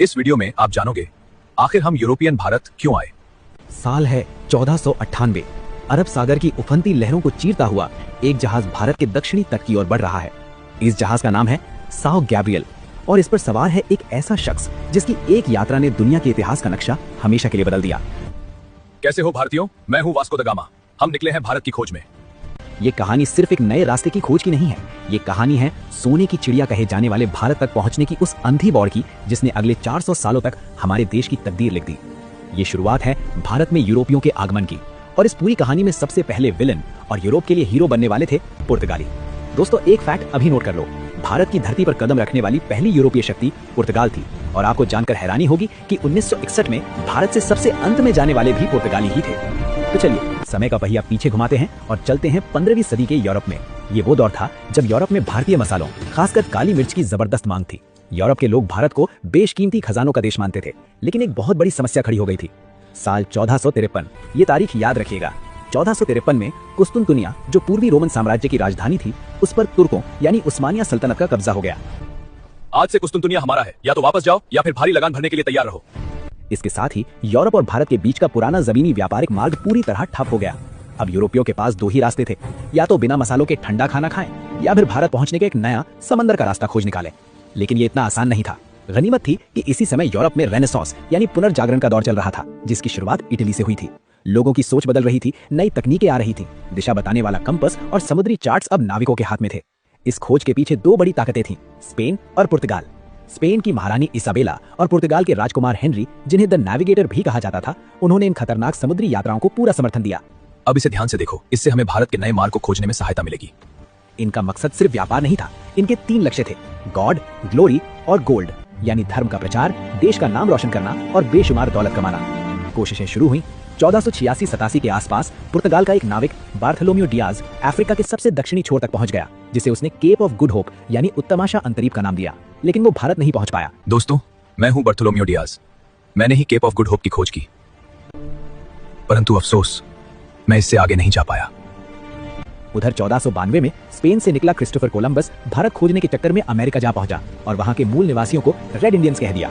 इस वीडियो में आप जानोगे आखिर हम यूरोपियन भारत क्यों आए। साल है 1498। अरब सागर की उफनती लहरों को चीरता हुआ एक जहाज भारत के दक्षिणी तट की ओर बढ़ रहा है। इस जहाज का नाम है साओ गैब्रियल और इस पर सवार है एक ऐसा शख्स जिसकी एक यात्रा ने दुनिया के इतिहास का नक्शा हमेशा के लिए बदल दिया। कैसे हो भारतीयों, मैं हूँ वास्को द गामा। हम निकले हैं भारत की खोज में। ये कहानी सिर्फ एक नए रास्ते की खोज की नहीं है, ये कहानी है सोने की चिड़िया कहे जाने वाले भारत तक पहुंचने की उस अंधी दौड़ की जिसने अगले 400 सालों तक हमारे देश की तकदीर लिख दी। ये शुरुआत है भारत में यूरोपियों के आगमन की और इस पूरी कहानी में सबसे पहले विलन और यूरोप के लिए हीरो बनने वाले थे पुर्तगाली। दोस्तों, एक फैक्ट अभी नोट कर लो, भारत की धरती पर कदम रखने वाली पहली यूरोपीय शक्ति पुर्तगाल थी और आपको जानकर हैरानी होगी कि 1961 में भारत से सबसे अंत में जाने वाले भी पुर्तगाली ही थे। तो चलिए समय का पहिया पीछे घुमाते हैं और चलते हैं 15वीं सदी के यूरोप में। ये वो दौर था जब यूरोप में भारतीय मसालों, खासकर काली मिर्च की जबरदस्त मांग थी। यूरोप के लोग भारत को बेशकीमती खजानों का देश मानते थे, लेकिन एक बहुत बड़ी समस्या खड़ी हो गई थी। साल 1453, ये तारीख याद रखिएगा। 1453 में कुस्तुनतुनिया, जो पूर्वी रोमन साम्राज्य की राजधानी थी, उस पर तुर्कों यानी उस्मानिया सल्तनत का कब्जा हो गया। आज से कुस्तुनतुनिया हमारा है, या तो वापस जाओ या फिर भारी लगान भरने के लिए तैयार रहो। इसके साथ ही यूरोप और भारत के बीच का पुराना जमीनी व्यापारिक मार्ग पूरी तरह ठप हो गया। अब यूरोपियों के पास दो ही रास्ते थे, या तो बिना मसालों के ठंडा खाना खाएं या फिर भारत पहुंचने के एक नया समंदर का रास्ता खोज निकालें। लेकिन ये इतना आसान नहीं था। गनीमत थी कि इसी समय यूरोप में रेनेसांस यानी पुनर्जागरण का दौर चल रहा था, जिसकी शुरुआत इटली से हुई थी। लोगों की सोच बदल रही थी, नई तकनीकें आ रही थी, दिशा बताने वाला कंपस और समुद्री चार्ट्स अब नाविकों के हाथ में थे। इस खोज के पीछे दो बड़ी ताकतें थीं, स्पेन और पुर्तगाल। स्पेन की महारानी इसाबेला और पुर्तगाल के राजकुमार हेनरी, जिन्हें द नेविगेटर भी कहा जाता था, उन्होंने इन खतरनाक समुद्री यात्राओं को पूरा समर्थन दिया। अब इसे ध्यान से देखो, इससे हमें भारत के नए मार्ग को खोजने में सहायता मिलेगी। इनका मकसद सिर्फ व्यापार नहीं था, इनके 3 लक्ष्य थे, गॉड, ग्लोरी और गोल्ड, यानी धर्म का प्रचार, देश का नाम रोशन करना और बेशुमार दौलत कमाना। कोशिशें शुरू हुई 1486-87 के आसपास। पुर्तगाल का एक नाविक बार्थोलोम्यू डियाज अफ्रीका के सबसे दक्षिणी छोर तक पहुंच गया, जिसे उसने केप ऑफ गुड होप यानी उत्तमाशा अंतरीप का नाम दिया, लेकिन वो भारत नहीं पहुंच पाया। दोस्तों, मैं हूं बार्थोलोम्यू डियाज। मैंने he kept of good hope की खोज की, परंतु अफसोस मैं इससे आगे नहीं जा पाया। उधर 1492 में स्पेन से निकला क्रिस्टोफर कोलंबस भारत खोजने के चक्कर में अमेरिका जा पहुंचा और वहां के मूल निवासियों को रेड इंडियंस कह दिया।